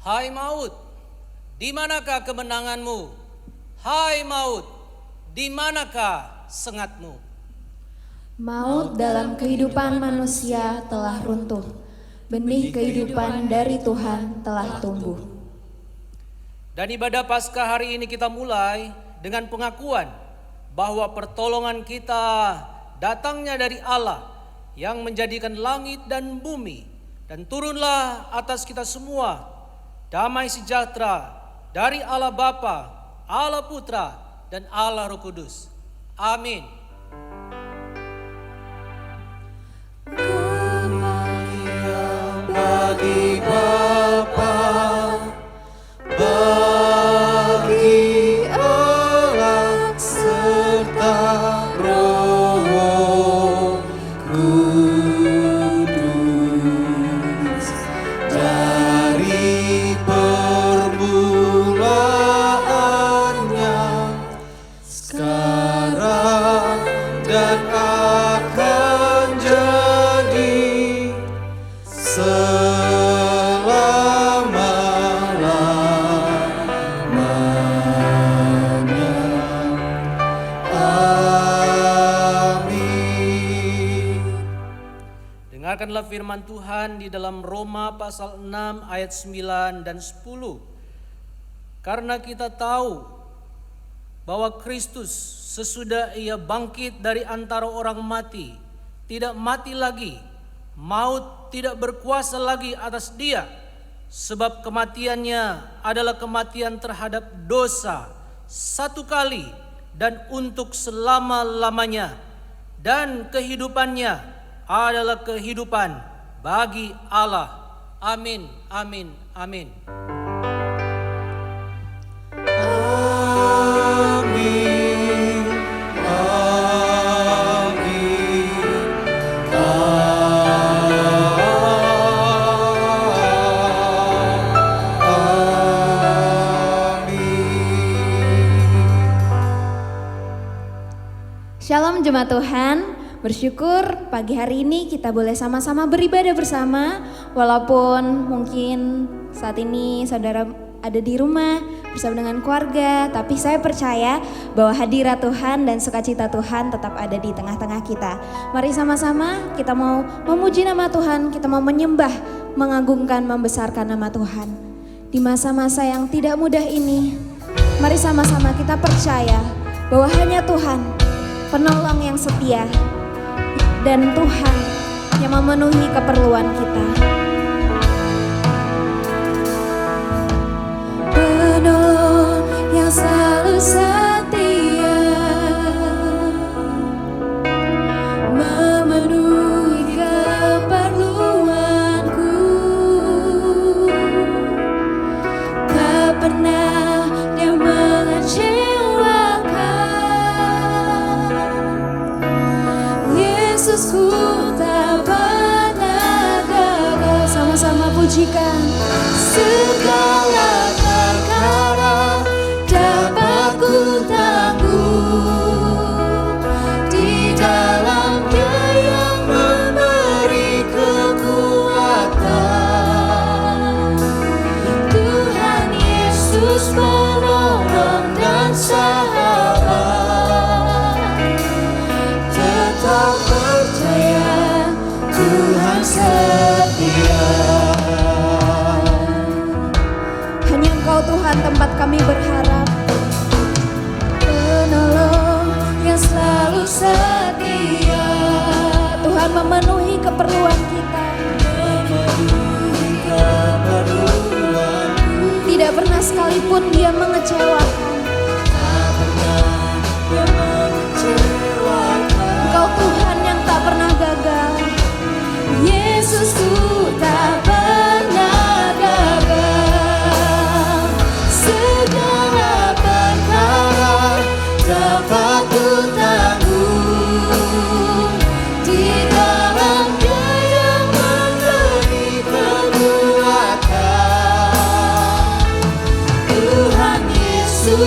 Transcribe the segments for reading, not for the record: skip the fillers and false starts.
Hai maut, di manakah kemenanganmu? Hai maut, di manakah sengatmu? Maut dalam kehidupan manusia telah runtuh, benih kehidupan dari Tuhan telah tumbuh. Dan ibadah Paskah hari ini kita mulai dengan pengakuan bahwa pertolongan kita datangnya dari Allah yang menjadikan langit dan bumi, dan turunlah atas kita semua damai sejahtera dari Allah Bapa, Allah Putra, dan Allah Roh Kudus. Amin. Bagi Bapa, bagi Allah serta Roh Kudus, dari permulaannya, sekarang dan akan jadi selama-lamanya. Amin. Dengarkanlah firman Tuhan di dalam Roma pasal 6 ayat 9 dan 10. Karena kita tahu bahwa Kristus sesudah ia bangkit dari antara orang mati, tidak mati lagi, maut tidak berkuasa lagi atas dia, sebab kematiannya adalah kematian terhadap dosa satu kali dan untuk selama-lamanya, dan kehidupannya adalah kehidupan bagi Allah. Amin, amin, amin. Amin. Shalom jemaat Tuhan, bersyukur pagi hari ini kita boleh sama-sama beribadah bersama. Walaupun mungkin saat ini saudara ada di rumah bersama dengan keluarga, tapi saya percaya bahwa hadirat Tuhan dan sukacita Tuhan tetap ada di tengah-tengah kita. Mari sama-sama kita mau memuji nama Tuhan, kita mau menyembah, mengagungkan, membesarkan nama Tuhan. Di masa-masa yang tidak mudah ini, mari sama-sama kita percaya bahwa hanya Tuhan penolong yang setia, dan Tuhan yang memenuhi keperluan kita. Penolong yang selalu setia, memenuhi keperluanku. Tak pernah dia mengecewakan. Yesusku tak pernah gagal. Sama-sama pujikan. Segala perkara dapat ku tanggung di dalam Dia yang memberi kekuatan. Tuhan Yesus penolong dan sahabat, tetap percaya Tuhan setia. Hanya Engkau Tuhan tempat kami berharap, penolong yang selalu setia. Tuhan memenuhi keperluan kita, tidak pernah sekalipun Dia mengecewakan. Engkau Tuhan yang tak pernah gagal. Yesusku tak pernah gagal. Segala perkara dapat ku tanggung di dalam Dia yang memberi kekuatan. Tuhan Yesus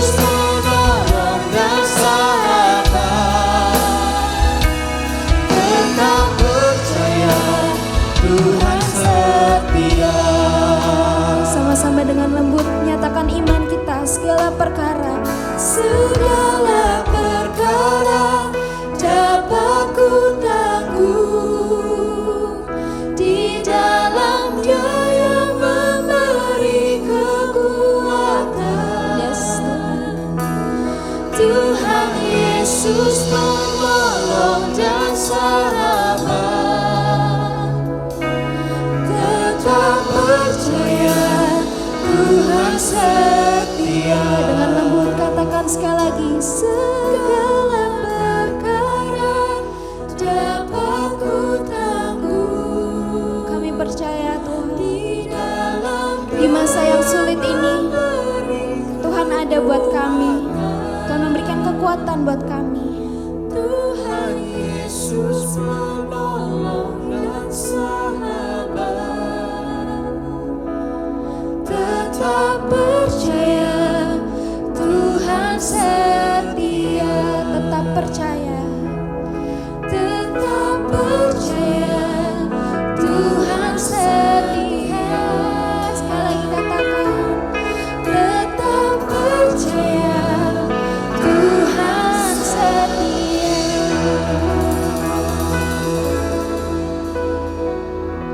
Tuhan sekali lagi. Segala perkara dapat ku tangguh. Kami percaya Tuhan, di masa yang sulit ini Tuhan ada buat kami. Tuhan memberikan kekuatan buat kami. Tuhan Yesus menolong dan sahabat. Tetap percaya Tuhan setia. Tetap percaya. Tetap percaya Tuhan setia. Sekali lagi katakan, tetap percaya Tuhan setia.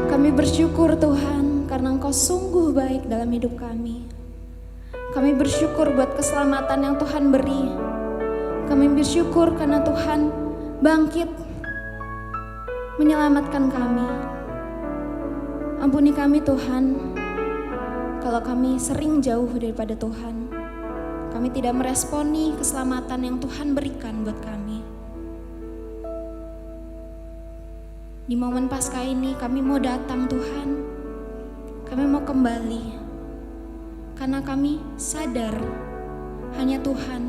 Kami bersyukur Tuhan karena Engkau sungguh baik dalam hidup kami. Kami bersyukur buat keselamatan yang Tuhan beri. Kami bersyukur karena Tuhan bangkit menyelamatkan kami. Ampuni kami Tuhan, kalau kami sering jauh daripada Tuhan. Kami tidak meresponi keselamatan yang Tuhan berikan buat kami. Di momen Paskah ini kami mau datang Tuhan. Kami mau kembali. Karena kami sadar hanya Tuhan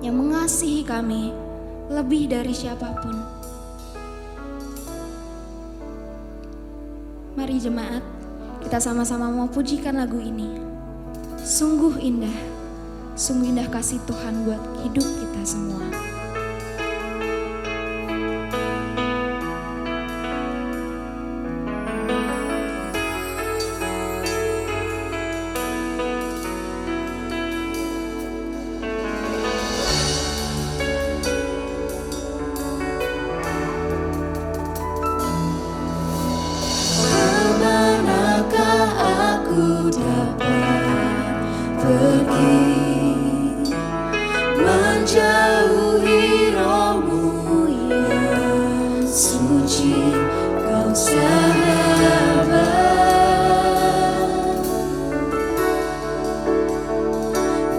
yang mengasihi kami lebih dari siapapun. Mari jemaat, kita sama-sama mau pujikan lagu ini. Sungguh indah kasih Tuhan buat hidup kita semua. Kemanakah aku dapat pergi, menjauhi rohmu yang suci, kau sahabat,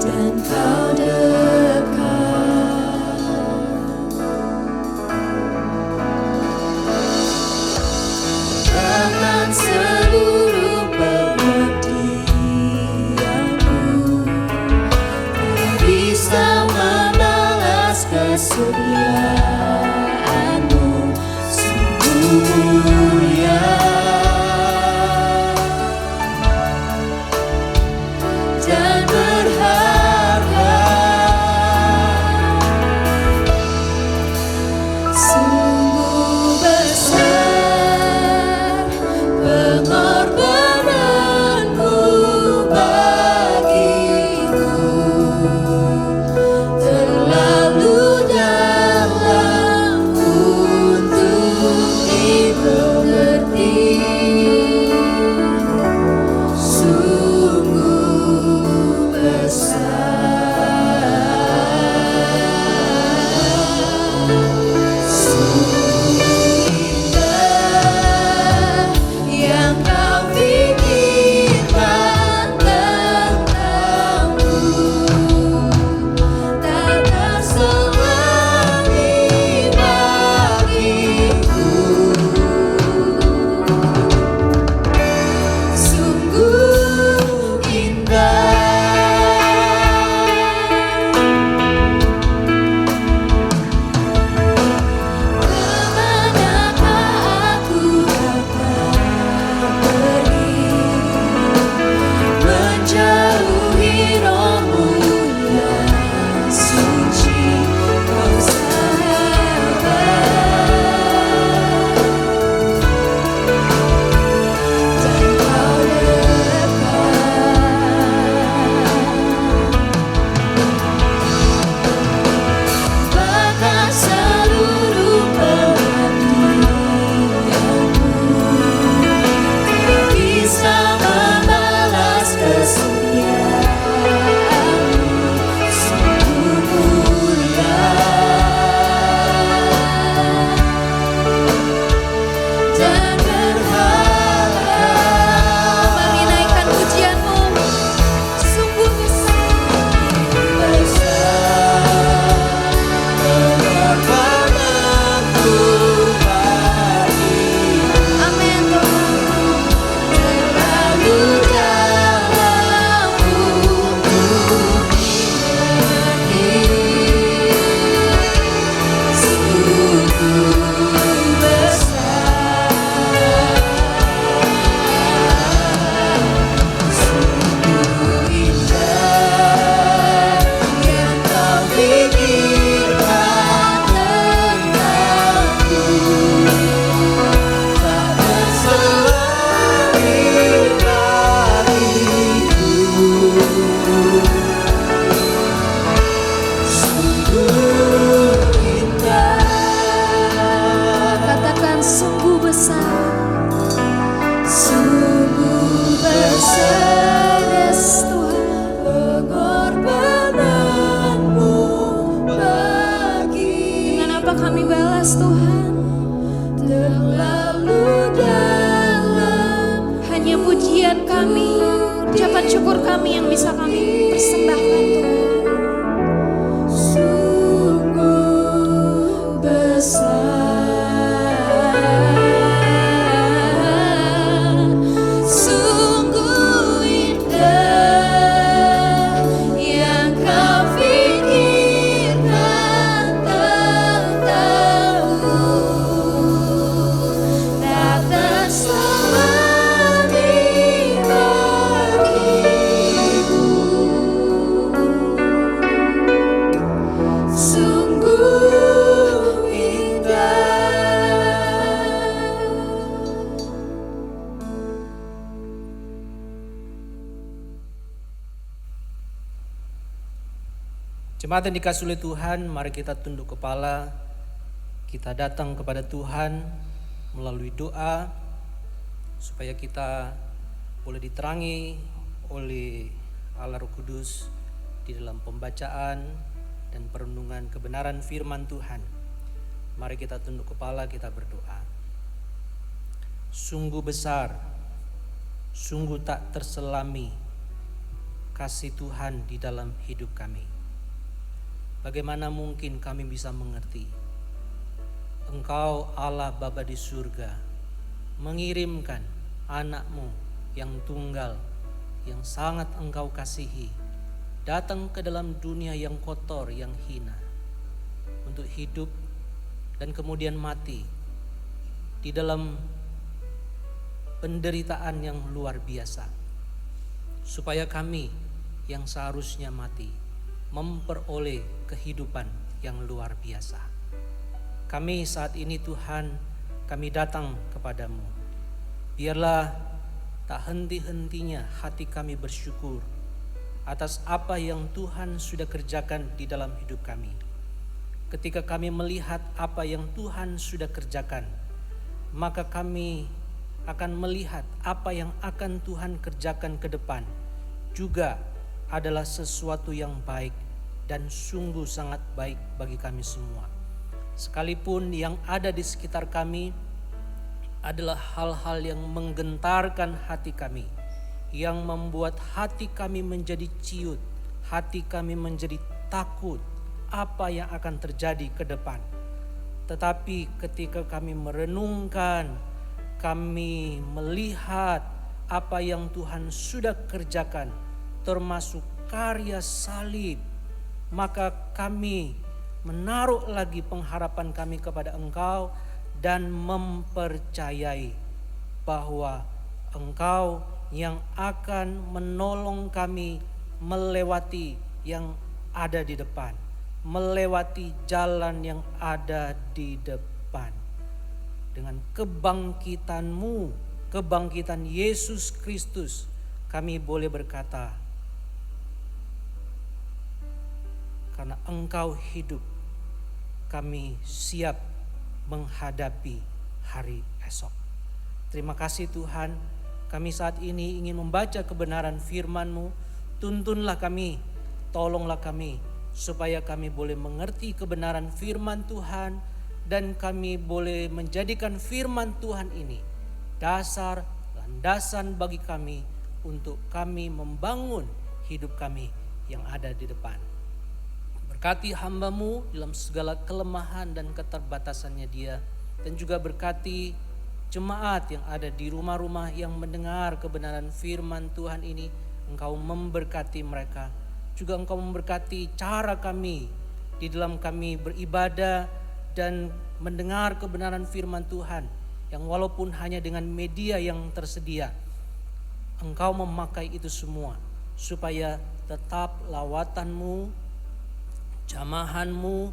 dan kau dekat. Bahkan seluruh pengabdianku tak bisa membalas kesulianmu. Sungguh mulia dan berharga. Sungguh besar pengorbananmu bagiku, terlalu dalam kami, ucapan syukur kami yang bisa kami persembahkan Tuhan. Sungguh besar, sungguh indah yang kau pikirkan tentangku, tak terselami bagiku. Sungguh indah. Jemaat yang dikasihi oleh Tuhan, mari kita tunduk kepala. Kita datang kepada Tuhan melalui doa supaya kita boleh diterangi oleh Allah Roh Kudus di dalam pembacaan dan perenungan kebenaran firman Tuhan. Mari kita tunduk kepala, kita berdoa. Sungguh besar, sungguh tak terselami kasih Tuhan di dalam hidup kami. Bagaimana mungkin kami bisa mengerti? Engkau Allah Bapa di surga mengirimkan anak-Mu yang tunggal, yang sangat Engkau kasihi, datang ke dalam dunia yang kotor, yang hina, untuk hidup dan kemudian mati di dalam penderitaan yang luar biasa, supaya kami yang seharusnya mati memperoleh kehidupan yang luar biasa. Kami saat ini Tuhan, kami datang kepadamu. Biarlah tak henti-hentinya hati kami bersyukur atas apa yang Tuhan sudah kerjakan di dalam hidup kami. Ketika kami melihat apa yang Tuhan sudah kerjakan, maka kami akan melihat apa yang akan Tuhan kerjakan ke depan juga adalah sesuatu yang baik dan sungguh sangat baik bagi kami semua. Sekalipun yang ada di sekitar kami adalah hal-hal yang menggentarkan hati kami, yang membuat hati kami menjadi ciut, hati kami menjadi takut apa yang akan terjadi ke depan. Tetapi ketika kami merenungkan, kami melihat apa yang Tuhan sudah kerjakan, termasuk karya salib, maka kami menaruh lagi pengharapan kami kepada Engkau dan mempercayai bahwa Engkau yang akan menolong kami melewati yang ada di depan, melewati jalan yang ada di depan. Dengan kebangkitan-Mu, kebangkitan Yesus Kristus, kami boleh berkata, karena Engkau hidup, kami siap menghadapi hari esok. Terima kasih Tuhan, kami saat ini ingin membaca kebenaran firman-Mu. Tuntunlah kami, tolonglah kami, supaya kami boleh mengerti kebenaran firman Tuhan, dan kami boleh menjadikan firman Tuhan ini dasar, landasan bagi kami untuk kami membangun hidup kami yang ada di depan. Berkati hamba-Mu dalam segala kelemahan dan keterbatasannya dia, dan juga berkati jemaat yang ada di rumah-rumah yang mendengar kebenaran firman Tuhan ini. Engkau memberkati mereka, juga Engkau memberkati cara kami di dalam kami beribadah dan mendengar kebenaran firman Tuhan, yang walaupun hanya dengan media yang tersedia, Engkau memakai itu semua supaya tetap lawatan-Mu, jamahan-Mu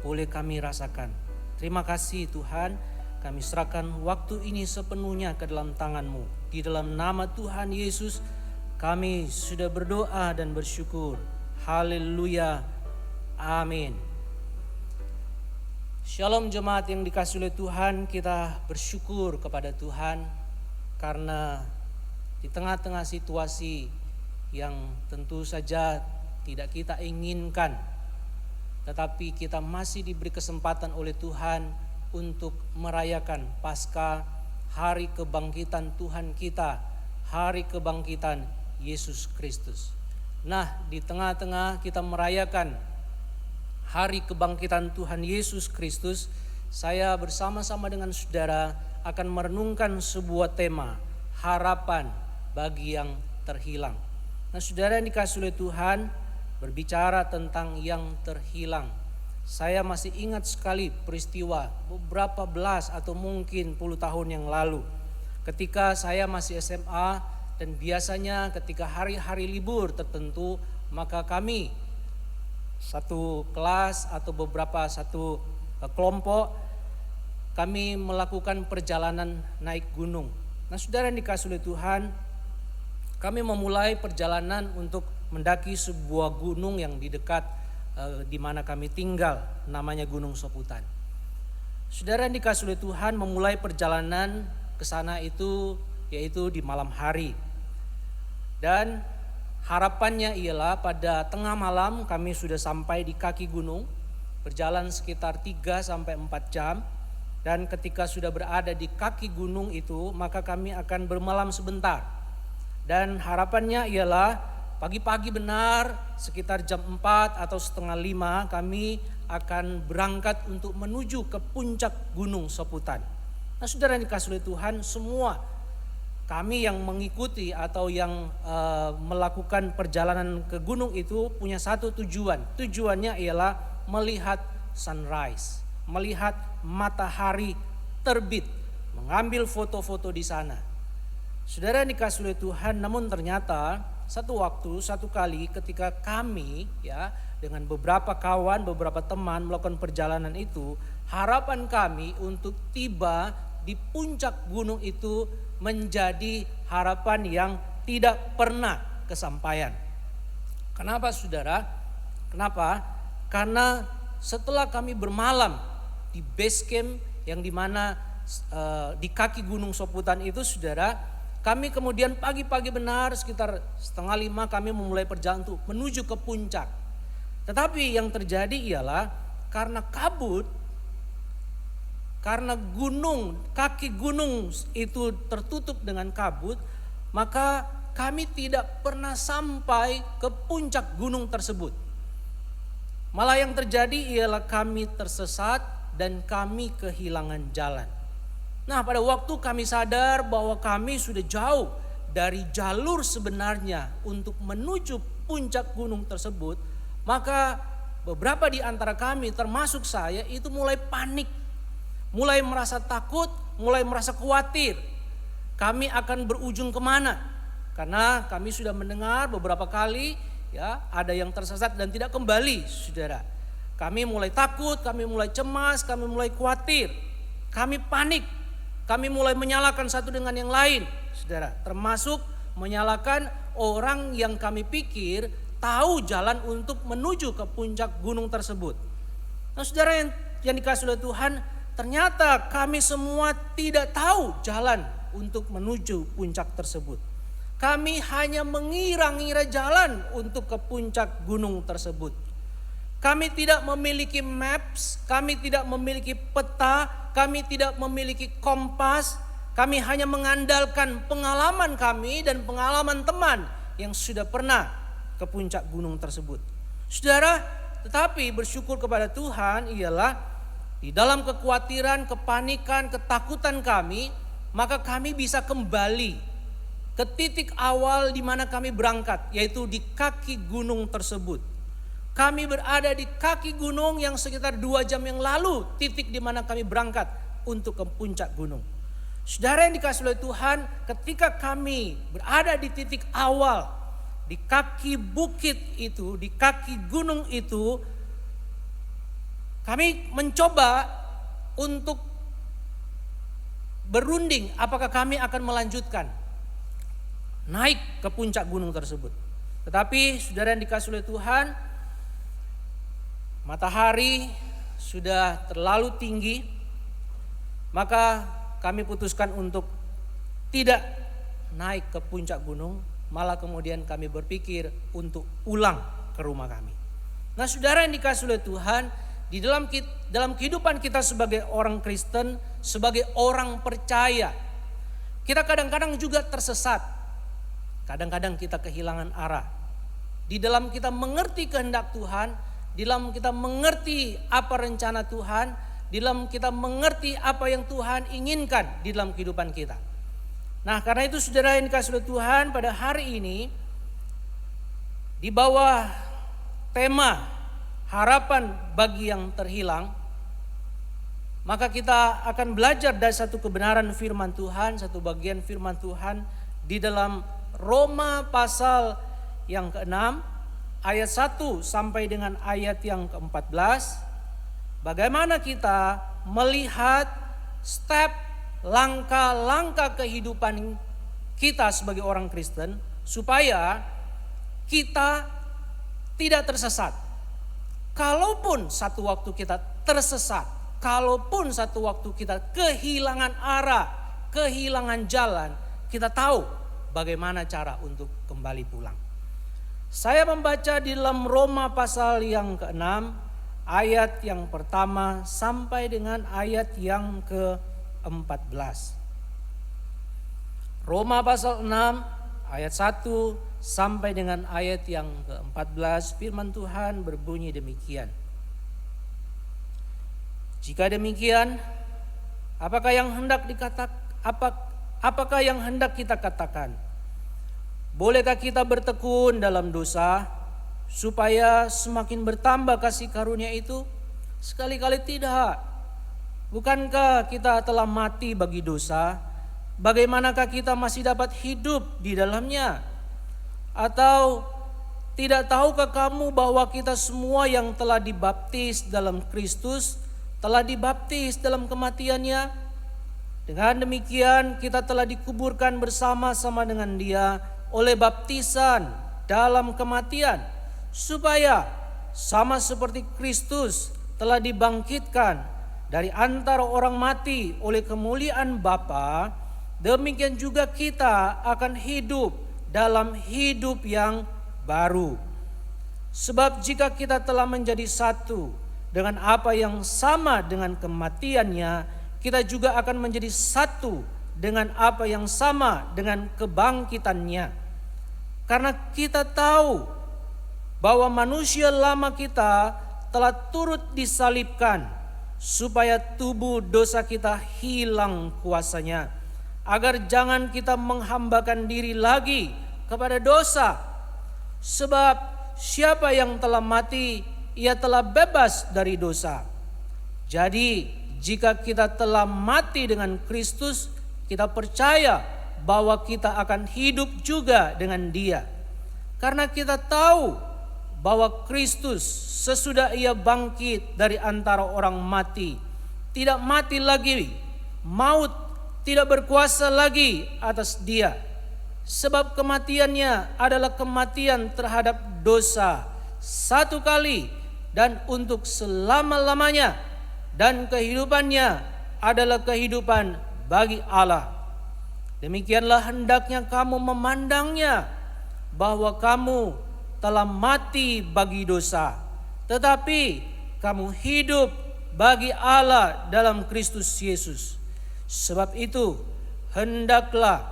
boleh kami rasakan. Terima kasih Tuhan, kami serahkan waktu ini sepenuhnya ke dalam tangan-Mu. Di dalam nama Tuhan Yesus kami sudah berdoa dan bersyukur. Haleluya. Amin. Shalom jemaat yang dikasihi oleh Tuhan, kita bersyukur kepada Tuhan karena di tengah-tengah situasi yang tentu saja tidak kita inginkan, tetapi kita masih diberi kesempatan oleh Tuhan untuk merayakan Paskah, hari kebangkitan Tuhan kita, hari kebangkitan Yesus Kristus. Nah, di tengah-tengah kita merayakan hari kebangkitan Tuhan Yesus Kristus, saya bersama-sama dengan saudara akan merenungkan sebuah tema, harapan bagi yang terhilang. Nah, saudara yang dikasihi oleh Tuhan, berbicara tentang yang terhilang. Saya masih ingat sekali peristiwa beberapa belas atau mungkin puluh tahun yang lalu. Ketika saya masih SMA dan biasanya ketika hari-hari libur tertentu, maka kami satu kelas atau satu kelompok kami melakukan perjalanan naik gunung. Nah, saudara yang dikasihi oleh Tuhan, kami memulai perjalanan untuk mendaki sebuah gunung yang di dekat di mana kami tinggal, namanya Gunung Soputan. Saudara yang dikasihi oleh Tuhan, memulai perjalanan ke sana itu yaitu di malam hari. Dan harapannya ialah pada tengah malam kami sudah sampai di kaki gunung, berjalan sekitar 3 sampai 4 jam. Dan ketika sudah berada di kaki gunung itu, maka kami akan bermalam sebentar. Dan harapannya ialah pagi-pagi benar sekitar jam 4 atau setengah 5 kami akan berangkat untuk menuju ke puncak Gunung Soputan. Nah, saudara yang dikasihi oleh Tuhan, semua kami yang mengikuti atau yang melakukan perjalanan ke gunung itu punya satu tujuan. Tujuannya ialah melihat sunrise, melihat matahari terbit, mengambil foto-foto di sana. Saudara yang dikasihi oleh Tuhan, namun ternyata satu kali ketika kami dengan beberapa kawan, beberapa teman melakukan perjalanan itu, harapan kami untuk tiba di puncak gunung itu menjadi harapan yang tidak pernah kesampaian. Kenapa, saudara? Kenapa? Karena setelah kami bermalam di base camp yang dimana di kaki Gunung Soputan itu, saudara, kami kemudian pagi-pagi benar sekitar setengah 5 kami memulai perjalanan untuk menuju ke puncak. Tetapi yang terjadi ialah karena kabut, karena kaki gunung itu tertutup dengan kabut, maka kami tidak pernah sampai ke puncak gunung tersebut. Malah yang terjadi ialah kami tersesat dan kami kehilangan jalan. Nah, pada waktu kami sadar bahwa kami sudah jauh dari jalur sebenarnya untuk menuju puncak gunung tersebut, maka beberapa di antara kami termasuk saya itu mulai panik, mulai merasa takut, mulai merasa khawatir. Kami akan berujung kemana? Karena kami sudah mendengar beberapa kali ada yang tersesat dan tidak kembali, saudara. Kami mulai takut, kami mulai cemas, kami mulai khawatir, kami panik. Kami mulai menyalahkan satu dengan yang lain, saudara. Termasuk menyalahkan orang yang kami pikir tahu jalan untuk menuju ke puncak gunung tersebut. Nah, saudara yang dikasihi oleh Tuhan, ternyata kami semua tidak tahu jalan untuk menuju puncak tersebut. Kami hanya mengira-ngira jalan untuk ke puncak gunung tersebut. Kami tidak memiliki maps, kami tidak memiliki peta, kami tidak memiliki kompas. Kami hanya mengandalkan pengalaman kami dan pengalaman teman yang sudah pernah ke puncak gunung tersebut. Saudara, tetapi bersyukur kepada Tuhan ialah di dalam kekhawatiran, kepanikan, ketakutan kami, maka kami bisa kembali ke titik awal di mana kami berangkat, yaitu di kaki gunung tersebut. Kami berada di kaki gunung yang sekitar 2 jam yang lalu, titik di mana kami berangkat untuk ke puncak gunung. Saudara yang dikasihi oleh Tuhan, ketika kami berada di titik awal, di kaki bukit itu, di kaki gunung itu, kami mencoba untuk berunding apakah kami akan melanjutkan naik ke puncak gunung tersebut. Tetapi saudara yang dikasihi oleh Tuhan, matahari sudah terlalu tinggi, maka kami putuskan untuk tidak naik ke puncak gunung, malah kemudian kami berpikir untuk pulang ke rumah kami. Nah, saudara yang dikasihi oleh Tuhan, di dalam kehidupan kita sebagai orang Kristen, sebagai orang percaya, kita kadang-kadang juga tersesat. Kadang-kadang kita kehilangan arah. Di dalam kita mengerti kehendak Tuhan, di dalam kita mengerti apa rencana Tuhan, di dalam kita mengerti apa yang Tuhan inginkan di dalam kehidupan kita. Nah, karena itu saudara yang dikasihi oleh Tuhan, pada hari ini di bawah tema harapan bagi yang terhilang, maka kita akan belajar dari satu kebenaran firman Tuhan, satu bagian firman Tuhan di dalam Roma pasal yang ke-6 ayat 1 sampai dengan ayat yang ke-14. Bagaimana kita melihat step langkah-langkah kehidupan kita sebagai orang Kristen supaya kita tidak tersesat. Kalaupun satu waktu kita tersesat, kalaupun satu waktu kita kehilangan arah, kehilangan jalan, kita tahu bagaimana cara untuk kembali pulang. Saya membaca di dalam Roma pasal yang ke-6 ayat yang pertama sampai dengan ayat yang ke-14. Roma pasal 6 ayat 1 sampai dengan ayat yang ke-14, firman Tuhan berbunyi demikian. Jika demikian, apakah yang hendak kita katakan? Bolehkah kita bertekun dalam dosa supaya semakin bertambah kasih karunia itu? Sekali-kali tidak. Bukankah kita telah mati bagi dosa? Bagaimanakah kita masih dapat hidup di dalamnya? Atau tidak tahukah kamu bahwa kita semua yang telah dibaptis dalam Kristus telah dibaptis dalam kematiannya? Dengan demikian kita telah dikuburkan bersama-sama dengan Dia oleh baptisan dalam kematian, supaya sama seperti Kristus telah dibangkitkan dari antara orang mati oleh kemuliaan Bapa, demikian juga kita akan hidup dalam hidup yang baru. Sebab jika kita telah menjadi satu dengan apa yang sama dengan kematiannya, kita juga akan menjadi satu dengan apa yang sama dengan kebangkitannya. Karena kita tahu bahwa manusia lama kita telah turut disalibkan, supaya tubuh dosa kita hilang kuasanya, agar jangan kita menghambakan diri lagi kepada dosa. Sebab siapa yang telah mati, ia telah bebas dari dosa. Jadi jika kita telah mati dengan Kristus, kita percaya bahwa kita akan hidup juga dengan Dia. Karena kita tahu bahwa Kristus sesudah Ia bangkit dari antara orang mati, tidak mati lagi, maut tidak berkuasa lagi atas Dia. Sebab kematiannya adalah kematian terhadap dosa satu kali dan untuk selama-lamanya, dan kehidupannya adalah kehidupan bagi Allah. Demikianlah hendaknya kamu memandangnya, bahwa kamu telah mati bagi dosa, tetapi kamu hidup bagi Allah dalam Kristus Yesus. Sebab itu hendaklah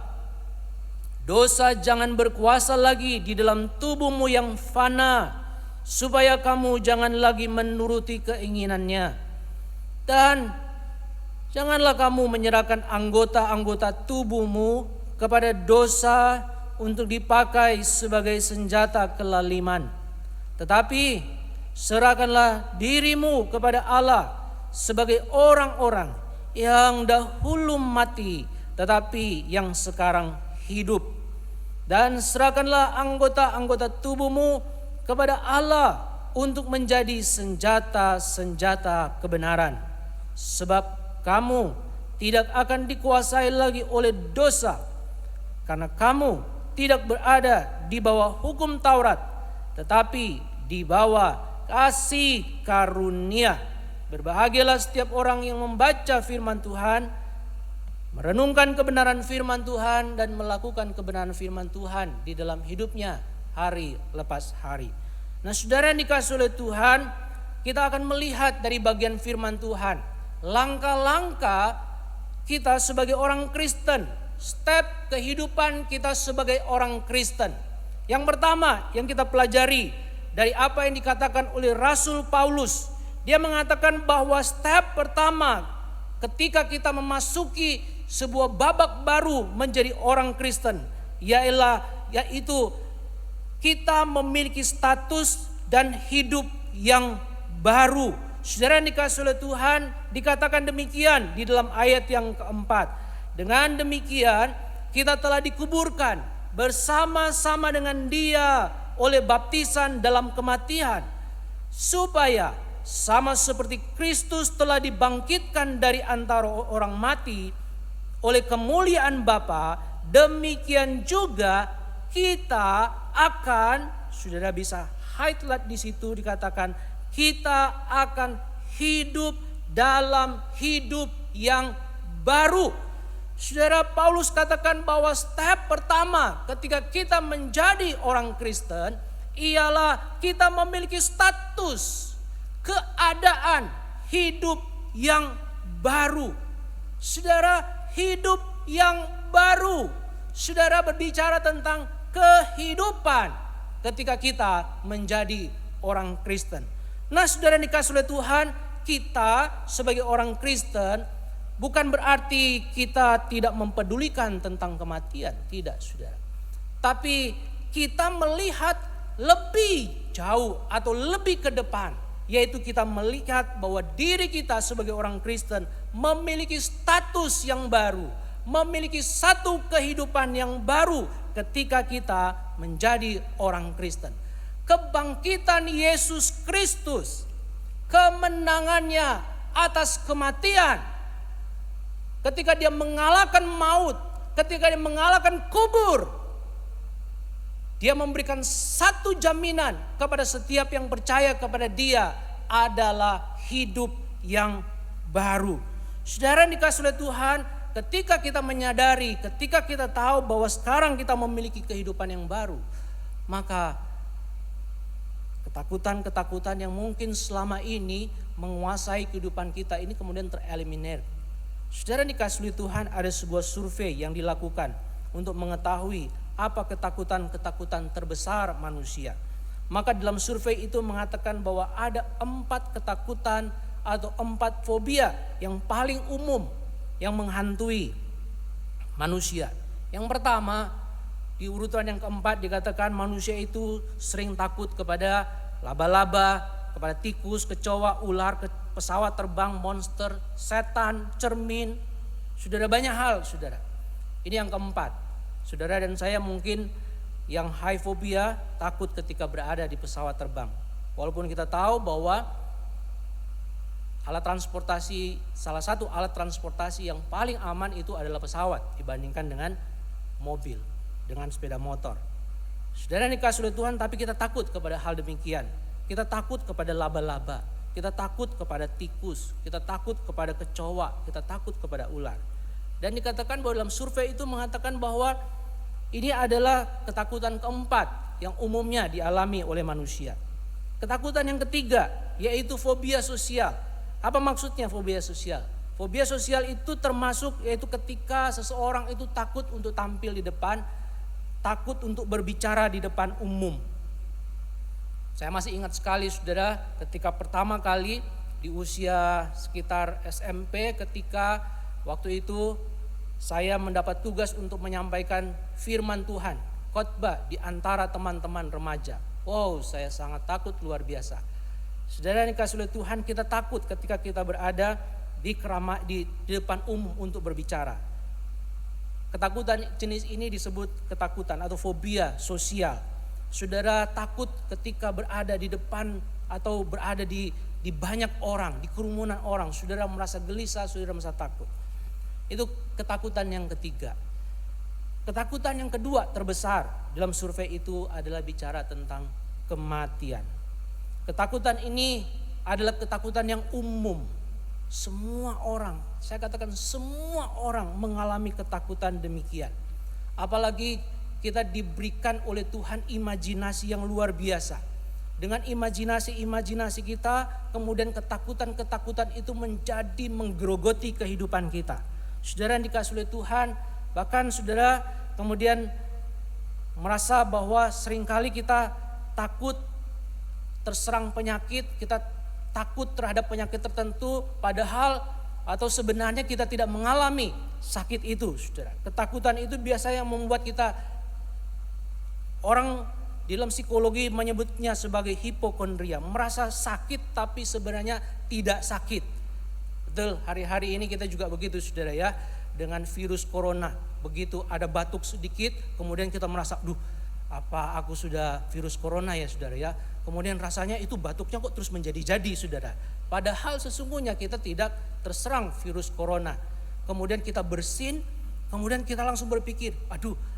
dosa jangan berkuasa lagi di dalam tubuhmu yang fana, supaya kamu jangan lagi menuruti keinginannya. Dan janganlah kamu menyerahkan anggota-anggota tubuhmu kepada dosa untuk dipakai sebagai senjata kelaliman. Tetapi serahkanlah dirimu kepada Allah sebagai orang-orang yang dahulu mati, tetapi yang sekarang hidup. Dan serahkanlah anggota-anggota tubuhmu kepada Allah untuk menjadi senjata-senjata kebenaran. Sebab kamu tidak akan dikuasai lagi oleh dosa, karena kamu tidak berada di bawah hukum Taurat, tetapi di bawah kasih karunia. Berbahagialah setiap orang yang membaca firman Tuhan, merenungkan kebenaran firman Tuhan, dan melakukan kebenaran firman Tuhan di dalam hidupnya hari lepas hari. Nah, saudara yang dikasihi oleh Tuhan, kita akan melihat dari bagian firman Tuhan langkah-langkah kita sebagai orang Kristen step kehidupan kita sebagai orang Kristen. Yang pertama yang kita pelajari dari apa yang dikatakan oleh Rasul Paulus, dia mengatakan bahwa step pertama ketika kita memasuki sebuah babak baru menjadi orang Kristen, yaitu kita memiliki status dan hidup yang baru. Saudara yang dikasihi oleh Tuhan, dikatakan demikian di dalam ayat yang keempat. Dengan demikian kita telah dikuburkan bersama-sama dengan Dia oleh baptisan dalam kematian, supaya sama seperti Kristus telah dibangkitkan dari antara orang mati oleh kemuliaan Bapa, demikian juga kita akan, saudara bisa highlight di situ, dikatakan kita akan hidup dalam hidup yang baru. Saudara, Paulus katakan bahwa step pertama ketika kita menjadi orang Kristen ialah kita memiliki status, keadaan hidup yang baru. Saudara, hidup yang baru. Saudara berbicara tentang kehidupan ketika kita menjadi orang Kristen. Nah, saudara dikasih oleh Tuhan, kita sebagai orang Kristen bukan berarti kita tidak mempedulikan tentang kematian, tidak, saudara. Tapi kita melihat lebih jauh atau lebih ke depan, yaitu kita melihat bahwa diri kita sebagai orang Kristen memiliki status yang baru, memiliki satu kehidupan yang baru ketika kita menjadi orang Kristen. Kebangkitan Yesus Kristus, kemenangannya atas kematian, ketika Dia mengalahkan maut, ketika Dia mengalahkan kubur, Dia memberikan satu jaminan kepada setiap yang percaya kepada Dia adalah hidup yang baru. Saudara yang dikasihi oleh Tuhan, ketika kita menyadari, ketika kita tahu bahwa sekarang kita memiliki kehidupan yang baru, maka ketakutan-ketakutan yang mungkin selama ini menguasai kehidupan kita ini kemudian tereliminir. Saudara dikasihi Tuhan, ada sebuah survei yang dilakukan untuk mengetahui apa ketakutan-ketakutan terbesar manusia. Maka dalam survei itu mengatakan bahwa ada 4 ketakutan atau 4 fobia yang paling umum yang menghantui manusia. Yang pertama, di urutan yang keempat dikatakan manusia itu sering takut kepada laba-laba, kepada tikus, kecoa, ular, pesawat terbang, monster, setan, cermin. Saudara, banyak hal, saudara. Ini yang keempat. Saudara dan saya mungkin yang high phobia, takut ketika berada di pesawat terbang. Walaupun kita tahu bahwa salah satu alat transportasi yang paling aman itu adalah pesawat dibandingkan dengan mobil, dengan sepeda motor. Saudara dikasihi oleh Tuhan, tapi kita takut kepada hal demikian. Kita takut kepada laba-laba, kita takut kepada tikus, kita takut kepada kecoa, kita takut kepada ular. Dan dikatakan bahwa dalam survei itu mengatakan bahwa ini adalah ketakutan keempat yang umumnya dialami oleh manusia. Ketakutan yang ketiga yaitu fobia sosial. Apa maksudnya fobia sosial? Fobia sosial itu termasuk yaitu ketika seseorang itu takut untuk tampil di depan, takut untuk berbicara di depan umum. Saya masih ingat sekali, saudara, ketika pertama kali di usia sekitar SMP, ketika waktu itu saya mendapat tugas untuk menyampaikan firman Tuhan, khotbah di antara teman-teman remaja. Wow, saya sangat takut luar biasa. Saudara yang dikasihi oleh Tuhan, kita takut ketika kita berada di depan umum untuk berbicara. Ketakutan jenis ini disebut ketakutan atau fobia sosial. Saudara takut ketika berada di depan atau berada di banyak orang, di kerumunan orang. Saudara merasa gelisah, saudara merasa takut. Itu ketakutan yang ketiga. Ketakutan yang kedua terbesar dalam survei itu adalah bicara tentang kematian. Ketakutan ini adalah ketakutan yang umum. Semua orang, saya katakan semua orang mengalami ketakutan demikian. Apalagi kita diberikan oleh Tuhan imajinasi yang luar biasa. Dengan imajinasi kita, kemudian ketakutan-ketakutan itu menjadi menggerogoti kehidupan kita. Saudara yang dikasihi oleh Tuhan, Bahkan saudara kemudian merasa bahwa seringkali kita takut terserang penyakit, kita takut terhadap penyakit tertentu, padahal atau sebenarnya kita tidak mengalami sakit itu, saudara. Ketakutan itu biasanya membuat kita, orang di dalam psikologi menyebutnya sebagai hipokondria, merasa sakit tapi sebenarnya tidak sakit. Betul, hari-hari ini kita juga begitu, saudara ya, dengan virus corona. Begitu ada batuk sedikit, kemudian kita merasa, apa aku sudah virus corona ya, saudara ya. Kemudian rasanya itu batuknya kok terus menjadi-jadi, saudara. Padahal sesungguhnya kita tidak terserang virus corona. Kemudian kita bersin, kemudian kita langsung berpikir,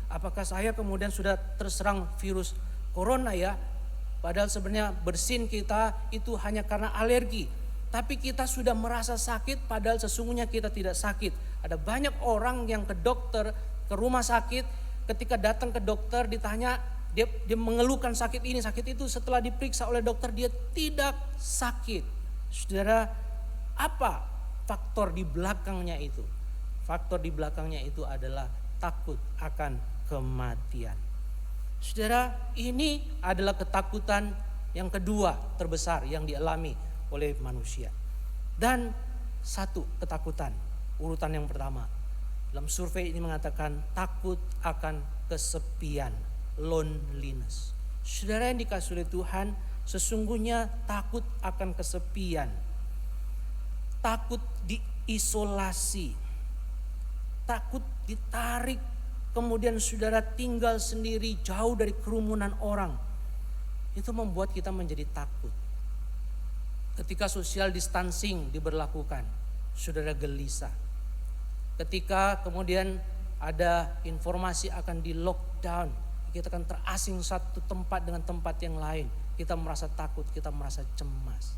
apakah saya kemudian sudah terserang virus corona ya? Padahal sebenarnya bersin kita itu hanya karena alergi. Tapi kita sudah merasa sakit padahal sesungguhnya kita tidak sakit. Ada banyak orang yang ke dokter, ke rumah sakit, ketika datang ke dokter ditanya, dia mengeluhkan sakit ini, sakit itu, setelah diperiksa oleh dokter dia tidak sakit. Saudara, apa faktor di belakangnya itu? Faktor di belakangnya itu adalah takut akan kematian. Saudara, ini adalah ketakutan yang kedua terbesar yang dialami oleh manusia. Dan satu ketakutan, urutan yang pertama, dalam survei ini mengatakan takut akan kesepian, loneliness. Saudara yang dikasihi oleh Tuhan, sesungguhnya takut akan kesepian, takut diisolasi, takut ditarik, kemudian saudara tinggal sendiri jauh dari kerumunan orang. Itu membuat kita menjadi takut. Ketika social distancing diberlakukan, saudara gelisah. Ketika kemudian ada informasi akan di lockdown, kita akan terasing satu tempat dengan tempat yang lain. Kita merasa takut, kita merasa cemas.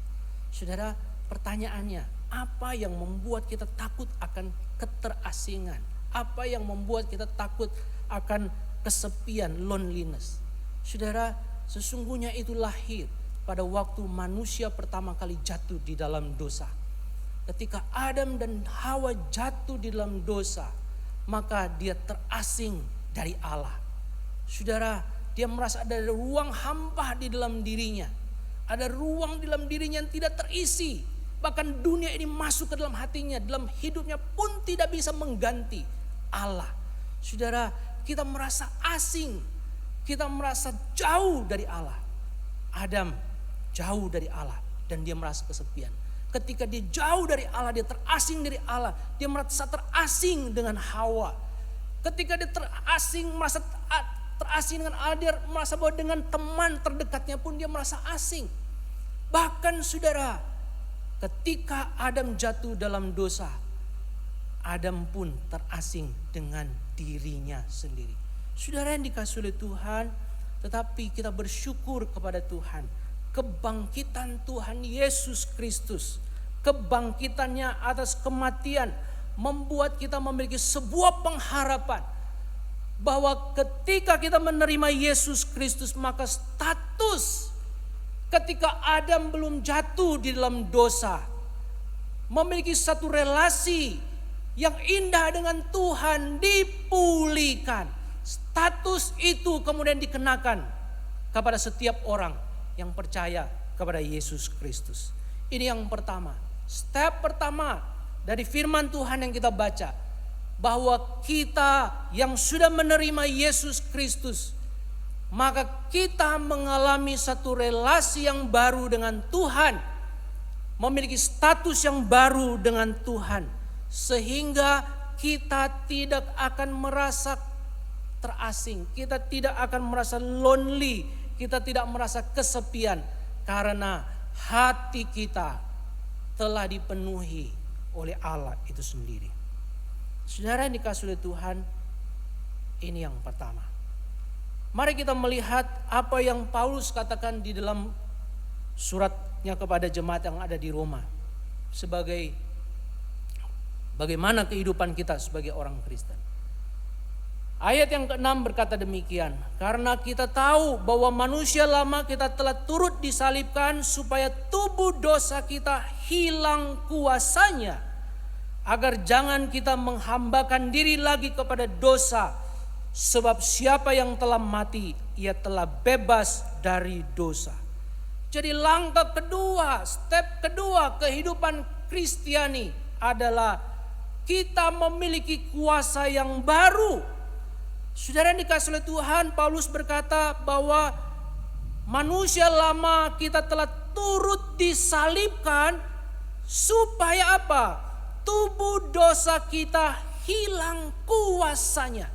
Saudara, pertanyaannya, apa yang membuat kita takut akan keterasingan? Apa yang membuat kita takut akan kesepian, loneliness? Saudara, sesungguhnya itu lahir pada waktu manusia pertama kali jatuh di dalam dosa. Ketika Adam dan Hawa jatuh di dalam dosa, maka dia terasing dari Allah. Saudara, dia merasa ada ruang hampa di dalam dirinya. Ada ruang di dalam dirinya yang tidak terisi. Bahkan dunia ini masuk ke dalam hatinya, dalam hidupnya pun tidak bisa mengganti Allah. Saudara, kita merasa asing. Kita merasa jauh dari Allah. Adam jauh dari Allah dan dia merasa kesepian. Ketika dia jauh dari Allah, dia terasing dari Allah. Dia merasa terasing dengan Hawa. Ketika dia merasa terasing dengan Allah, dia merasa bahwa dengan teman terdekatnya pun dia merasa asing. Bahkan saudara, ketika Adam jatuh dalam dosa, Adam pun terasing dengan dirinya sendiri. Saudara yang dikasihi oleh Tuhan, tetapi kita bersyukur kepada Tuhan. Kebangkitan Tuhan Yesus Kristus, kebangkitannya atas kematian membuat kita memiliki sebuah pengharapan bahwa ketika kita menerima Yesus Kristus, maka status ketika Adam belum jatuh di dalam dosa, memiliki satu relasi yang indah dengan Tuhan dipulihkan. Status itu kemudian dikenakan kepada setiap orang yang percaya kepada Yesus Kristus. Ini yang pertama. Step pertama dari firman Tuhan yang kita baca, bahwa kita yang sudah menerima Yesus Kristus, maka kita mengalami satu relasi yang baru dengan Tuhan, memiliki status yang baru dengan Tuhan, sehingga kita tidak akan merasa terasing, kita tidak akan merasa lonely, kita tidak merasa kesepian, karena hati kita telah dipenuhi oleh Allah itu sendiri. Saudara yang dikasihi oleh Tuhan, ini yang pertama. Mari kita melihat apa yang Paulus katakan di dalam suratnya kepada jemaat yang ada di Roma, sebagai bagaimana kehidupan kita sebagai orang Kristen. Ayat yang ke-6 berkata demikian, karena kita tahu bahwa manusia lama kita telah turut disalibkan supaya tubuh dosa kita hilang kuasanya, agar jangan kita menghambakan diri lagi kepada dosa. Sebab siapa yang telah mati, ia telah bebas dari dosa. Jadi langkah kedua, step kedua kehidupan Kristiani adalah kita memiliki kuasa yang baru. Saudara yang dikasihi oleh Tuhan, Paulus berkata bahwa manusia lama kita telah turut disalibkan supaya apa? Tubuh dosa kita hilang kuasanya.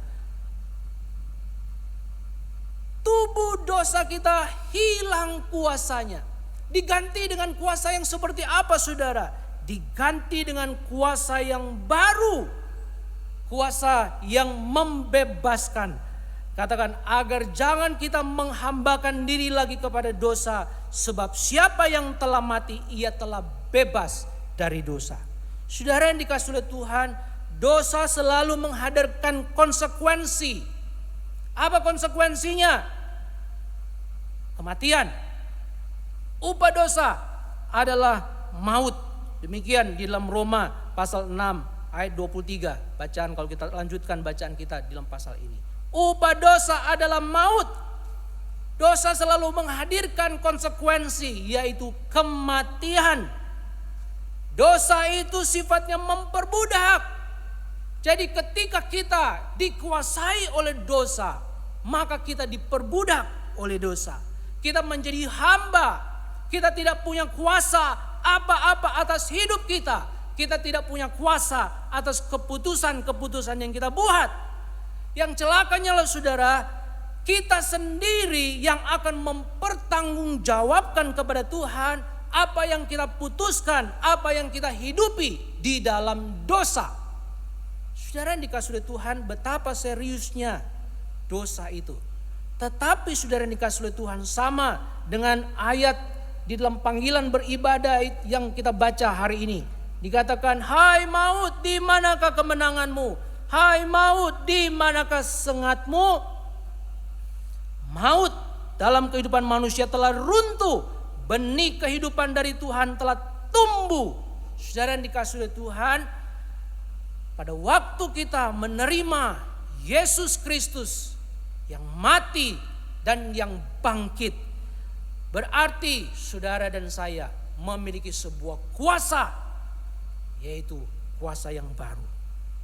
Tubuh dosa kita hilang kuasanya. Diganti dengan kuasa yang seperti apa, saudara? Diganti dengan kuasa yang baru. Kuasa yang membebaskan. Katakan, agar jangan kita menghambakan diri lagi kepada dosa. Sebab siapa yang telah mati, ia telah bebas dari dosa. Saudara yang dikasihi oleh Tuhan, dosa selalu menghadirkan konsekuensi. Apa konsekuensinya? Kematian. Upah dosa adalah maut. Demikian di dalam Roma pasal 6 ayat 23. Bacaan kalau kita lanjutkan bacaan kita di dalam pasal ini. Upah dosa adalah maut. Dosa selalu menghadirkan konsekuensi, yaitu kematian. Dosa itu sifatnya memperbudak. Jadi ketika kita dikuasai oleh dosa, maka kita diperbudak oleh dosa. Kita menjadi hamba. Kita tidak punya kuasa apa-apa atas hidup kita. Kita tidak punya kuasa atas keputusan-keputusan yang kita buat. Yang celakanya lah saudara, kita sendiri yang akan mempertanggungjawabkan kepada Tuhan apa yang kita putuskan, apa yang kita hidupi di dalam dosa. Saudara yang dikasihi oleh Tuhan, betapa seriusnya dosa itu. Tetapi saudara yang dikasihi oleh Tuhan, sama dengan ayat di dalam panggilan beribadah yang kita baca hari ini. Dikatakan, hai maut, di manakah kemenanganmu? Hai maut, di manakah sengatmu? Maut dalam kehidupan manusia telah runtuh. Benih kehidupan dari Tuhan telah tumbuh. Saudara yang dikasihi oleh Tuhan, pada waktu kita menerima Yesus Kristus yang mati dan yang bangkit, berarti saudara dan saya memiliki sebuah kuasa, yaitu kuasa yang baru.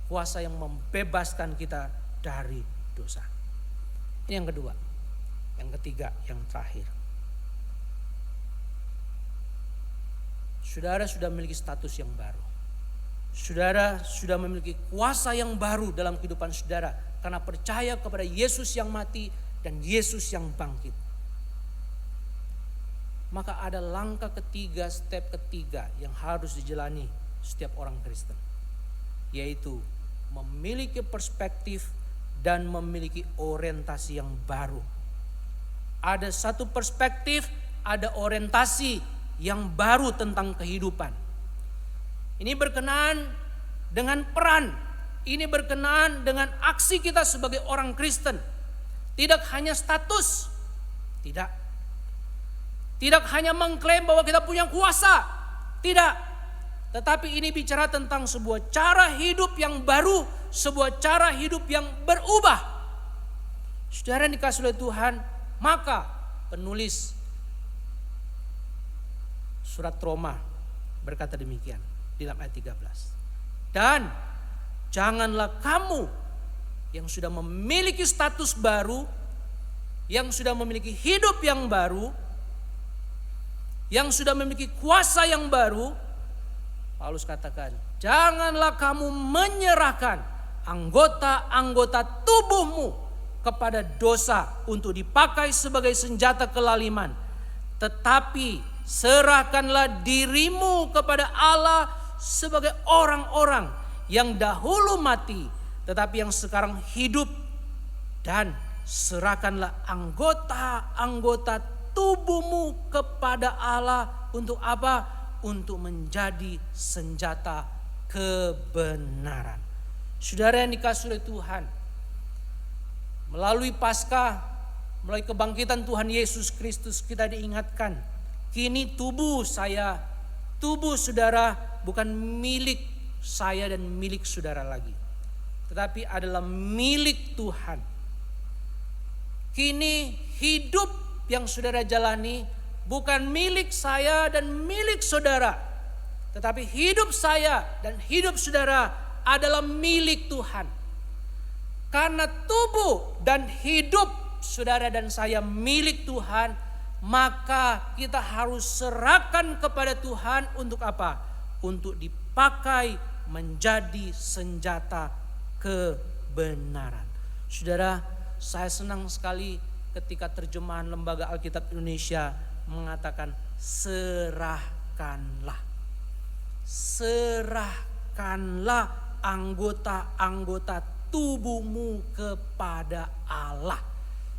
Kuasa yang membebaskan kita dari dosa. Ini yang kedua. Yang ketiga, yang terakhir. Saudara sudah memiliki status yang baru. Saudara sudah memiliki kuasa yang baru dalam kehidupan saudara. Karena percaya kepada Yesus yang mati dan Yesus yang bangkit. Maka ada langkah ketiga, step ketiga yang harus dijalani setiap orang Kristen. Yaitu memiliki perspektif dan memiliki orientasi yang baru. Ada satu perspektif, ada orientasi yang baru tentang kehidupan. Ini berkenaan dengan peran, ini berkenaan dengan aksi kita sebagai orang Kristen. Tidak hanya status, tidak hanya mengklaim bahwa kita punya kuasa, tidak. Tetapi ini bicara tentang sebuah cara hidup yang baru, sebuah cara hidup yang berubah. Saudara yang dikasihi oleh Tuhan, maka penulis surat Roma berkata demikian di dalam ayat 13. Dan janganlah kamu yang sudah memiliki status baru, yang sudah memiliki hidup yang baru, yang sudah memiliki kuasa yang baru, Paulus katakan, janganlah kamu menyerahkan anggota-anggota tubuhmu kepada dosa untuk dipakai sebagai senjata kelaliman. Tetapi serahkanlah dirimu kepada Allah sebagai orang-orang yang dahulu mati, tetapi yang sekarang hidup. Dan serahkanlah anggota-anggota tubuhmu kepada Allah untuk apa? Untuk menjadi senjata kebenaran. Saudara yang dikasihi oleh Tuhan, melalui Paskah, melalui kebangkitan Tuhan Yesus Kristus, kita diingatkan, kini tubuh saya, tubuh saudara bukan milik saya dan milik saudara lagi, tetapi adalah milik Tuhan. Kini hidup yang saudara jalani bukan milik saya dan milik saudara, tetapi hidup saya dan hidup saudara adalah milik Tuhan. Karena tubuh dan hidup saudara dan saya milik Tuhan, maka kita harus serahkan kepada Tuhan untuk apa? Untuk dipakai menjadi senjata kebenaran. Saudara, saya senang sekali ketika terjemahan Lembaga Alkitab Indonesia mengatakan serahkanlah. Serahkanlah anggota-anggota tubuhmu kepada Allah.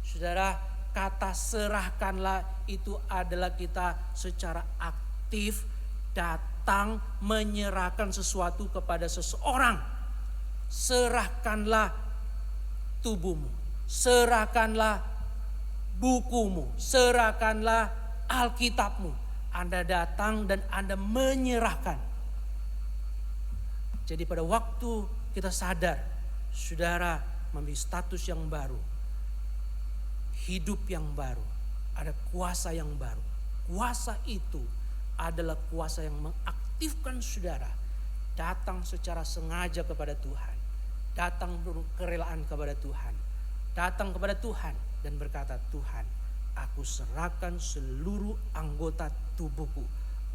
Saudara, kata serahkanlah itu adalah kita secara aktif datang menyerahkan sesuatu kepada seseorang. Serahkanlah tubuhmu, serahkanlah bukumu, serahkanlah Alkitabmu. Anda datang dan Anda menyerahkan. Jadi pada waktu kita sadar, saudara memiliki status yang baru, hidup yang baru, ada kuasa yang baru. Kuasa itu adalah kuasa yang mengaktifkan saudara datang secara sengaja kepada Tuhan, datang kerelaan kepada Tuhan, datang kepada Tuhan dan berkata, Tuhan, aku serahkan seluruh anggota tubuhku,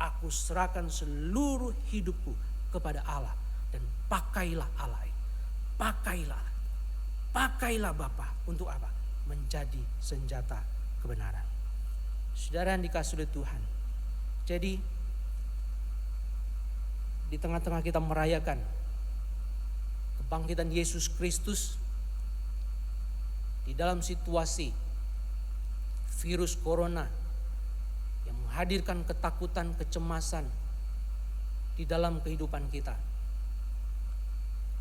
aku serahkan seluruh hidupku kepada Allah, dan pakailah Allah, pakailah Bapa untuk apa? Menjadi senjata kebenaran. Saudara yang dikasihi oleh Tuhan, jadi di tengah-tengah kita merayakan kebangkitan Yesus Kristus, di dalam situasi virus corona yang menghadirkan ketakutan, kecemasan di dalam kehidupan kita,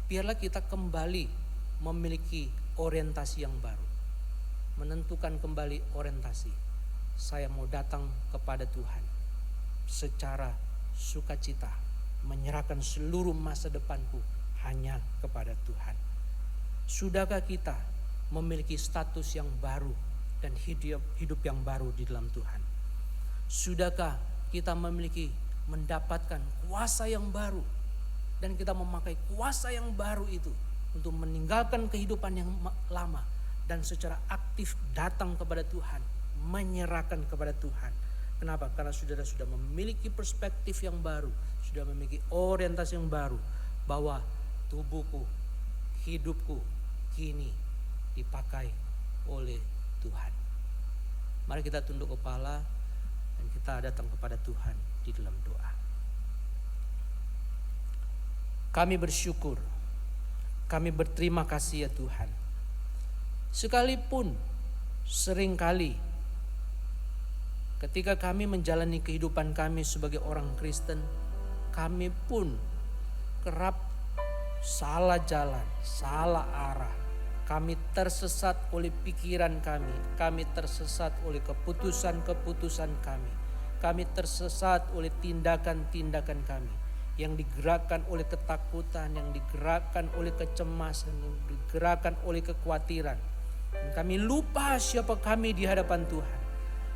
biarlah kita kembali memiliki orientasi yang baru, menentukan kembali orientasi. Saya mau datang kepada Tuhan secara sukacita, menyerahkan seluruh masa depanku hanya kepada Tuhan. Sudahkah kita memiliki status yang baru dan hidup yang baru di dalam Tuhan? Sudahkah kita mendapatkan kuasa yang baru dan kita memakai kuasa yang baru itu untuk meninggalkan kehidupan yang lama dan secara aktif datang kepada Tuhan, menyerahkan kepada Tuhan? Kenapa? Karena saudara sudah memiliki perspektif yang baru, sudah memiliki orientasi yang baru, bahwa tubuhku, hidupku kini dipakai oleh Tuhan. Mari kita tunduk kepala dan kita datang kepada Tuhan di dalam doa. Kami bersyukur, kami berterima kasih ya Tuhan. Sekalipun seringkali ketika kami menjalani kehidupan kami sebagai orang Kristen, kami pun kerap salah jalan, salah arah. Kami tersesat oleh pikiran kami tersesat oleh keputusan-keputusan kami tersesat oleh tindakan-tindakan kami yang digerakkan oleh ketakutan, yang digerakkan oleh kecemasan, yang digerakkan oleh kekhawatiran. Dan kami lupa siapa kami di hadapan Tuhan.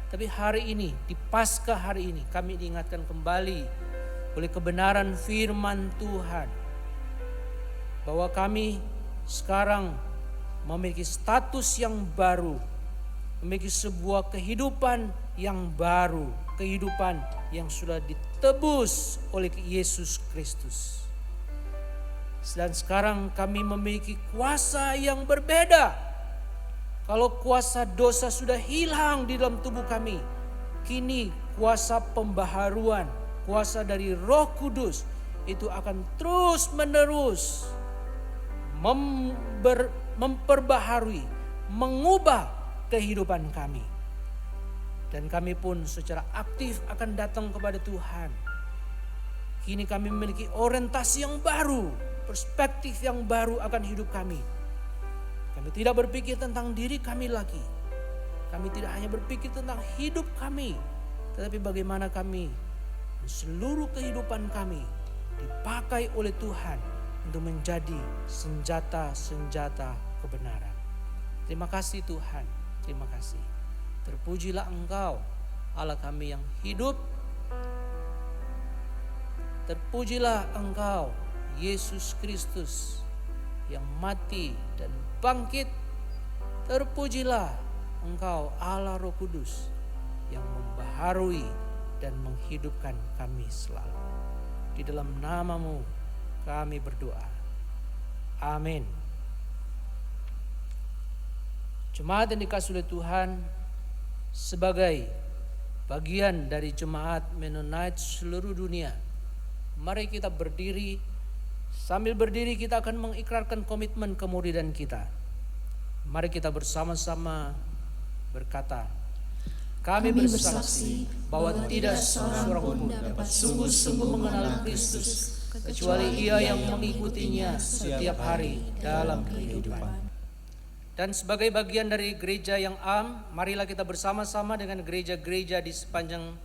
Tapi hari ini, di Paskah hari ini, kami diingatkan kembali oleh kebenaran firman Tuhan bahwa kami sekarang memiliki status yang baru, memiliki sebuah kehidupan yang baru, kehidupan yang sudah ditebus oleh Yesus Kristus. Dan sekarang kami memiliki kuasa yang berbeda. Kalau kuasa dosa sudah hilang di dalam tubuh kami, kini kuasa pembaharuan, kuasa dari Roh Kudus itu akan terus menerus memperbaharui, mengubah kehidupan kami. Dan kami pun secara aktif akan datang kepada Tuhan. Kini kami memiliki orientasi yang baru, perspektif yang baru akan hidup kami. Kami tidak berpikir tentang diri kami lagi. Kami tidak hanya berpikir tentang hidup kami, tetapi bagaimana kami seluruh kehidupan kami dipakai oleh Tuhan untuk menjadi senjata-senjata kebenaran. Terima kasih Tuhan, terima kasih. Terpujilah Engkau, Allah kami yang hidup. Terpujilah Engkau, Yesus Kristus yang mati dan bangkit. Terpujilah Engkau, Allah Roh Kudus yang membaharui dan menghidupkan kami selalu. Di dalam nama-Mu kami berdoa. Amin. Jemaat yang dikasihi oleh Tuhan, sebagai bagian dari jemaat Mennonite seluruh dunia, mari kita berdiri. Sambil berdiri kita akan mengikrarkan komitmen kemuridan kita. Mari kita bersama-sama berkata, kami bersaksi bahwa tidak seorang pun dapat sungguh-sungguh mengenal Kristus kecuali ia yang mengikutinya setiap hari dalam kehidupan. Dan sebagai bagian dari gereja yang marilah kita bersama-sama dengan gereja-gereja di sepanjang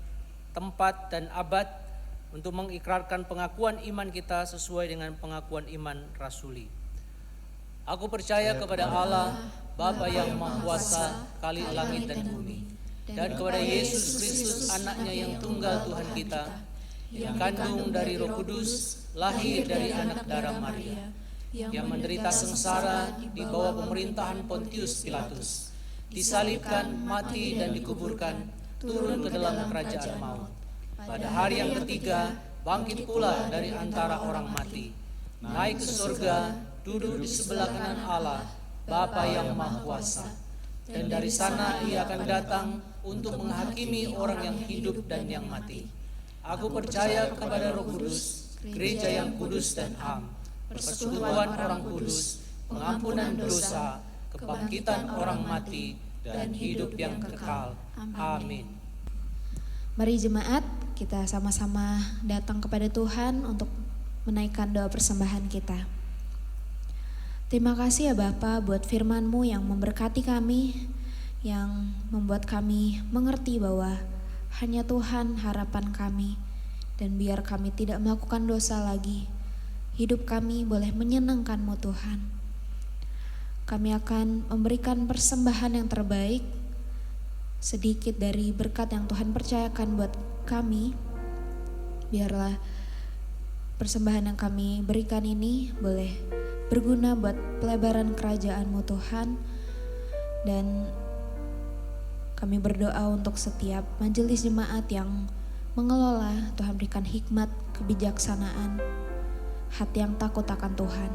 tempat dan abad untuk mengikrarkan pengakuan iman kita sesuai dengan pengakuan iman rasuli. Aku percaya kepada Allah, Bapa yang Maha Kuasa, Khalik langit dan bumi, dan kepada Yesus Kristus, Anaknya yang tunggal Tuhan kita, yang kandung dari Roh Kudus, lahir dari anak darah Maria, yang menderita sengsara di bawah pemerintahan Pontius Pilatus, disalibkan, mati dan dikuburkan, turun ke dalam kerajaan maut. Pada hari yang ketiga, bangkit pula dari antara orang mati, naik ke surga, duduk di sebelah kanan Allah, Bapa yang Maha Kuasa. Dan dari sana ia akan datang untuk menghakimi orang yang hidup dan yang mati. Aku percaya kepada Roh Kudus, gereja yang kudus dan am, persekutuan orang kudus, pengampunan dosa, kebangkitan orang mati, dan hidup yang kekal. Amin. Mari jemaat, kita sama-sama datang kepada Tuhan untuk menaikkan doa persembahan kita. Terima kasih ya Bapa buat firman-Mu yang memberkati kami, yang membuat kami mengerti bahwa hanya Tuhan harapan kami, dan biar kami tidak melakukan dosa lagi, hidup kami boleh menyenangkan-Mu Tuhan. Kami akan memberikan persembahan yang terbaik, sedikit dari berkat yang Tuhan percayakan buat kami. Biarlah persembahan yang kami berikan ini boleh berguna buat pelebaran kerajaan-Mu Tuhan. Dan kami berdoa untuk setiap majelis jemaat yang mengelola, Tuhan berikan hikmat, kebijaksanaan, hati yang takut akan Tuhan.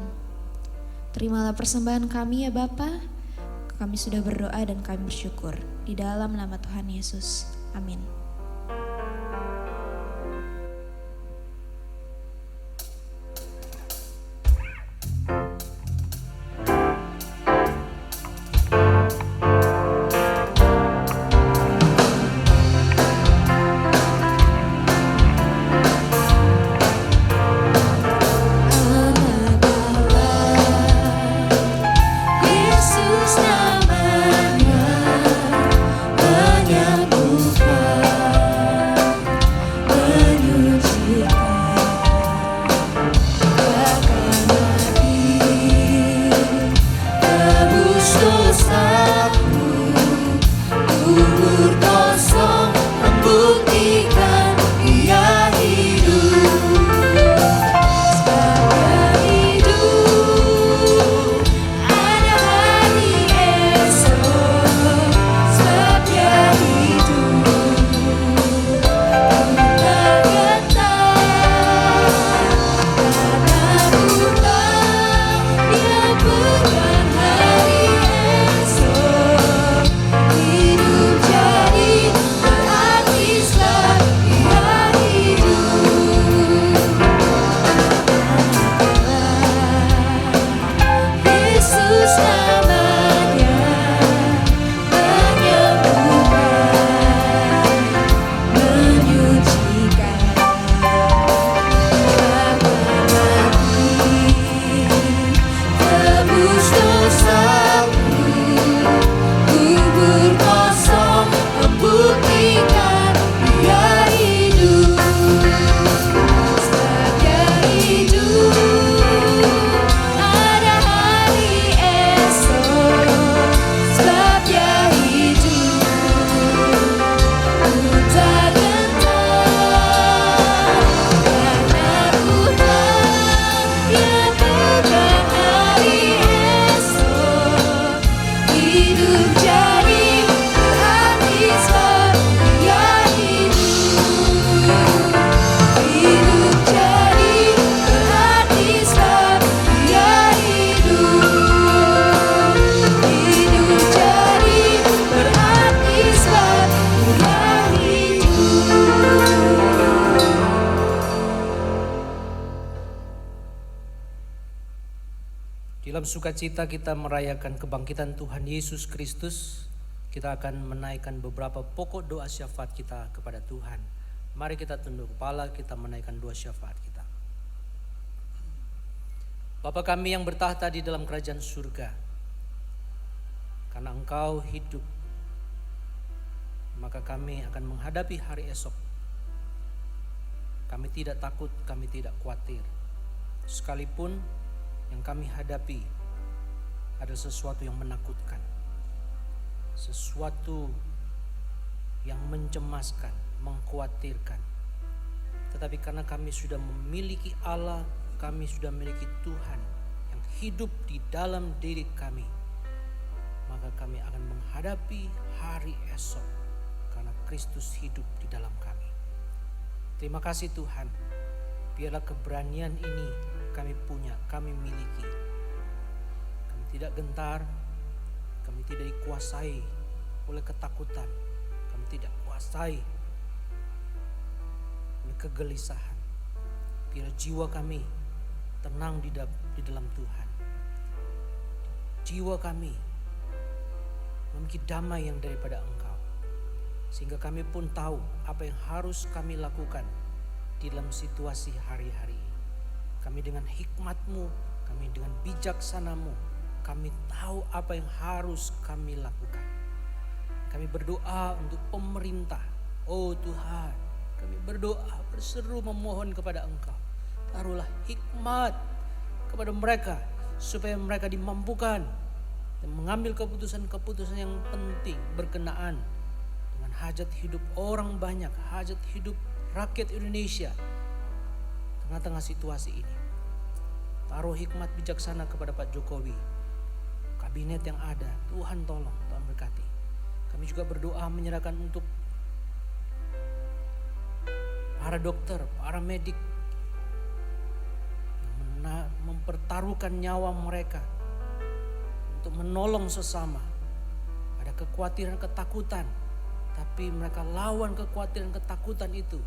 Terimalah persembahan kami ya Bapa. Kami sudah berdoa dan kami bersyukur. Di dalam nama Tuhan Yesus. Amin. Yesus namanya menyembuhkan. Dalam sukacita kita merayakan kebangkitan Tuhan Yesus Kristus, kita akan menaikkan beberapa pokok doa syafaat kita kepada Tuhan. Mari kita tunduk kepala, kita menaikkan doa syafaat kita. Bapa kami yang bertahta di dalam kerajaan surga, karena Engkau hidup, maka kami akan menghadapi hari esok. Kami tidak takut, kami tidak khawatir. Sekalipun yang kami hadapi adalah sesuatu yang menakutkan, sesuatu yang mencemaskan, mengkhawatirkan. Tetapi karena kami sudah memiliki Allah, kami sudah memiliki Tuhan yang hidup di dalam diri kami, maka kami akan menghadapi hari esok karena Kristus hidup di dalam kami. Terima kasih Tuhan, biarlah keberanian ini kami punya, kami miliki. Kami tidak gentar, kami tidak dikuasai oleh ketakutan, kami tidak kuasai oleh kegelisahan. Biar jiwa kami tenang di dalam Tuhan. Jiwa kami memiliki damai yang daripada Engkau, sehingga kami pun tahu apa yang harus kami lakukan di dalam situasi hari-hari. Kami dengan hikmat-Mu, kami dengan bijaksana-Mu, kami tahu apa yang harus kami lakukan. Kami berdoa untuk pemerintah. Oh Tuhan, kami berdoa, berseru memohon kepada Engkau. Taruhlah hikmat kepada mereka, supaya mereka dimampukan dan mengambil keputusan-keputusan yang penting berkenaan dengan hajat hidup orang banyak, hajat hidup rakyat Indonesia tengah-tengah situasi ini. Taruh hikmat bijaksana kepada Pak Jokowi, kabinet yang ada. Tuhan tolong, Tuhan berkati. Kami juga berdoa menyerahkan untuk para dokter, para medik yang mempertaruhkan nyawa mereka untuk menolong sesama. Ada kekhawatiran, ketakutan, tapi mereka lawan kekhawatiran, ketakutan itu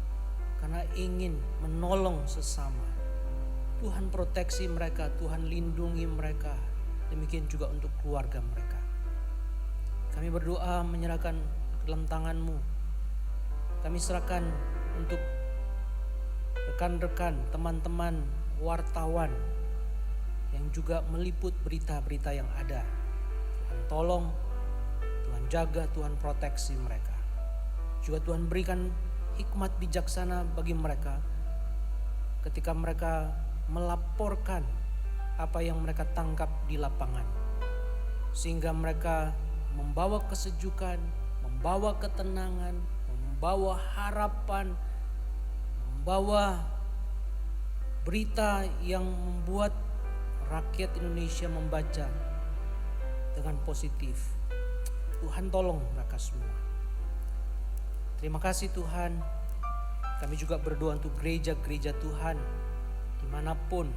karena ingin menolong sesama. Tuhan proteksi mereka, Tuhan lindungi mereka. Demikian juga untuk keluarga mereka. Kami berdoa menyerahkan ke dalam tangan-Mu. Kami serahkan untuk rekan-rekan, teman-teman wartawan yang juga meliput berita-berita yang ada. Tuhan tolong, Tuhan jaga, Tuhan proteksi mereka. Juga Tuhan berikan hikmat bijaksana bagi mereka ketika mereka melaporkan apa yang mereka tangkap di lapangan, sehingga mereka membawa kesejukan, membawa ketenangan, membawa harapan, membawa berita yang membuat rakyat Indonesia membaca dengan positif. Tuhan tolong mereka semua. Terima kasih Tuhan. Kami juga berdoa untuk gereja-gereja Tuhan dimanapun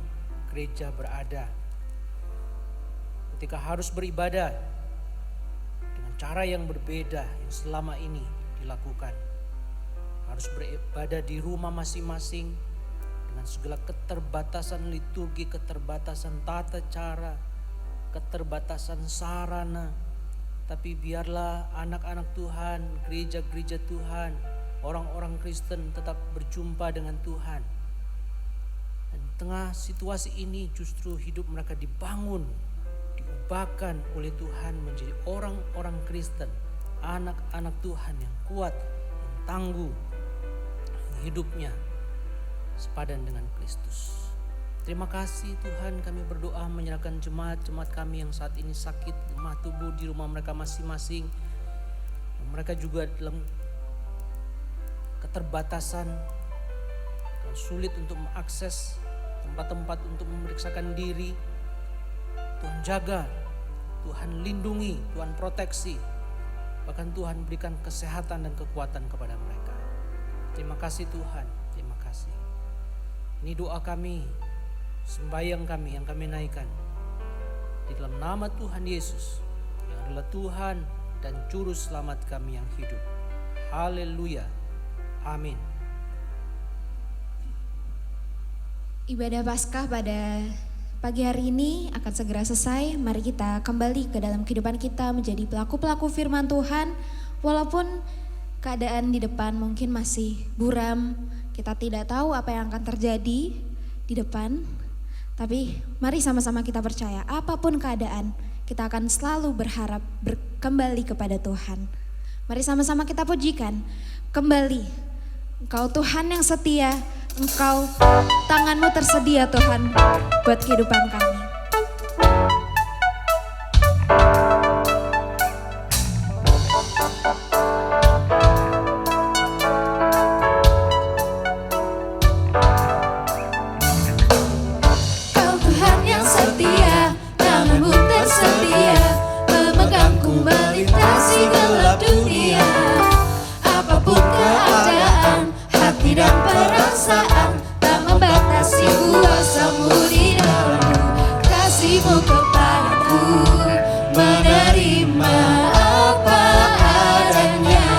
gereja berada. Ketika harus beribadah dengan cara yang berbeda yang selama ini dilakukan. Harus beribadah di rumah masing-masing dengan segala keterbatasan liturgi, keterbatasan tata cara, keterbatasan sarana. Tapi biarlah anak-anak Tuhan, gereja-gereja Tuhan, orang-orang Kristen tetap berjumpa dengan Tuhan. Dan di tengah situasi ini justru hidup mereka dibangun, diubahkan oleh Tuhan menjadi orang-orang Kristen, anak-anak Tuhan yang kuat, yang tangguh, yang hidupnya sepadan dengan Kristus. Terima kasih Tuhan, kami berdoa menyerahkan jemaat-jemaat kami yang saat ini sakit, lemah tubuh di rumah mereka masing-masing. Mereka juga dalam keterbatasan, sulit untuk mengakses tempat-tempat untuk memeriksakan diri. Tuhan jaga, Tuhan lindungi, Tuhan proteksi. Bahkan Tuhan berikan kesehatan dan kekuatan kepada mereka. Terima kasih Tuhan, terima kasih. Ini doa kami, sembahyang kami yang kami naikkan di dalam nama Tuhan Yesus yang adalah Tuhan dan Juru Selamat kami yang hidup. Haleluya, amin. Ibadah Paskah pagi hari ini akan segera selesai. Mari kita kembali ke dalam kehidupan kita menjadi pelaku-pelaku firman Tuhan. Walaupun keadaan di depan mungkin masih buram, kita tidak tahu apa yang akan terjadi di depan. Tapi mari sama-sama kita percaya, apapun keadaan, kita akan selalu berharap kembali kepada Tuhan. Mari sama-sama kita pujikan kembali. Engkau Tuhan yang setia, Engkau tanganmu tersedia Tuhan buat kehidupan kami. Kau Tuhan yang setia, tanganmu tersedia, memegangku melintasi gelap dunia. Apapun keadaan, hati dan perasaan, tak membatasi kuasamu di dalamku. Kasihmu kepadaku, menerima apa adanya.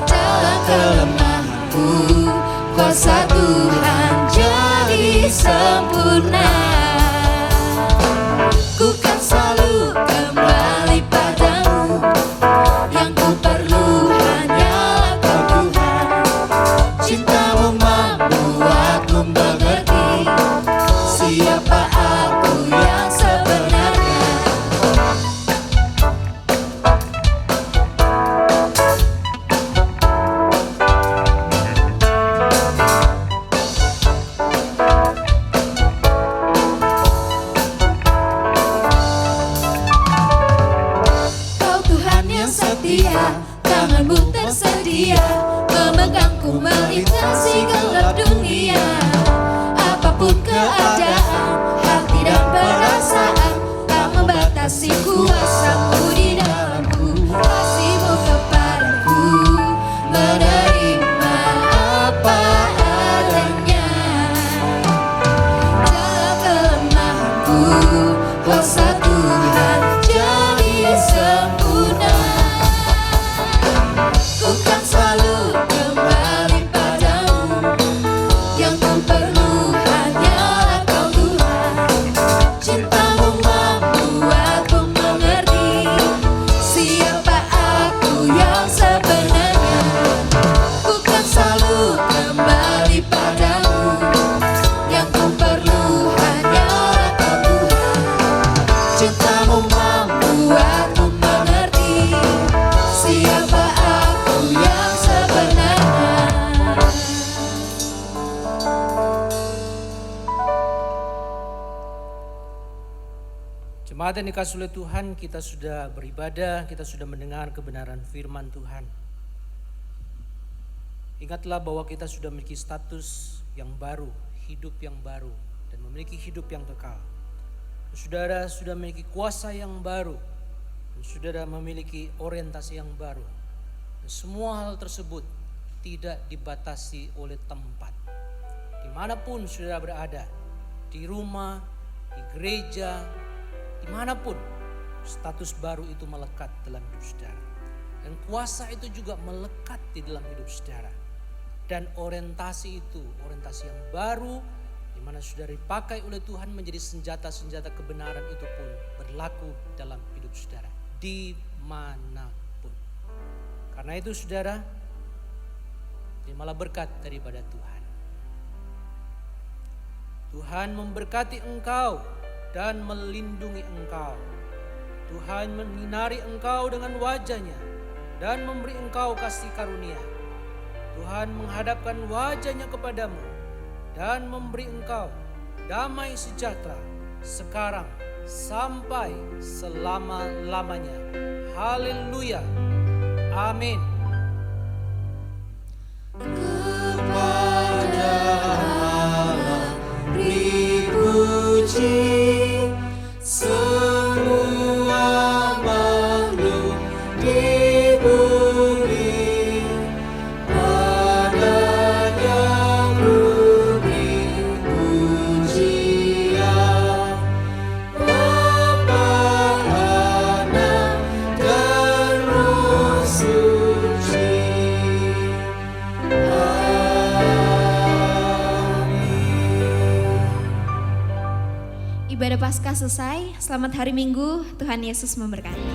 Dalam kelemahanku, kuasa Tuhan jadi sempurna. Ku kan selalu kembali padamu, yang ku perlu hanyalah Kau Tuhan. Cintamu membuatku mengerti siapa aku yang sebenarnya. Kau Tuhan yang setia, tanganmu tersedia, memegangku melintasi gelap dunia. Apapun keadaan, hati dan perasaan, tak membatasi kuasamu di dalamku. Kasihmu kepadaku, menerima apa adanya. Dalam kelemahanku, kuasa Tuhan jadi sempurna. Ku kan selalu kembali padamu, yang ku perlu hanyalah Kau Tuhan. Cintamu membuatku mengerti siapa aku yang sebenarnya. Ku kan selalu kembali padamu, yang ku perlu hanyalah Kau Tuhan. Cintamu membuatku mengerti siapa aku yang sebenarnya. Jemaat yang dikasihi oleh Tuhan, kita sudah beribadah, kita sudah mendengar kebenaran firman Tuhan. Ingatlah bahwa kita sudah memiliki status yang baru, hidup yang baru, dan memiliki hidup yang kekal. Saudara sudah memiliki kuasa yang baru, dan saudara memiliki orientasi yang baru. Dan semua hal tersebut tidak dibatasi oleh tempat. Dimanapun saudara berada, di rumah, di gereja, dimanapun, status baru itu melekat dalam hidup saudara. Dan kuasa itu juga melekat di dalam hidup saudara. Dan orientasi itu, orientasi yang baru, di mana saudara dipakai oleh Tuhan menjadi senjata-senjata kebenaran itu pun berlaku dalam hidup saudara. Dimanapun. Karena itu saudara, terimalah berkat daripada Tuhan. Tuhan memberkati engkau dan melindungi engkau. Tuhan menyinari engkau dengan wajah-Nya dan memberi engkau kasih karunia. Tuhan menghadapkan wajah-Nya kepadamu dan memberi engkau damai sejahtera sekarang sampai selama-lamanya. Haleluya. Amin. Kepada Allah dipuji semua makhluk di bumi, padanya ku beri pujian. Bapa, Anak, dan Roh Suci. Amin. Paskah selesai. Selamat hari Minggu, Tuhan Yesus memberkati.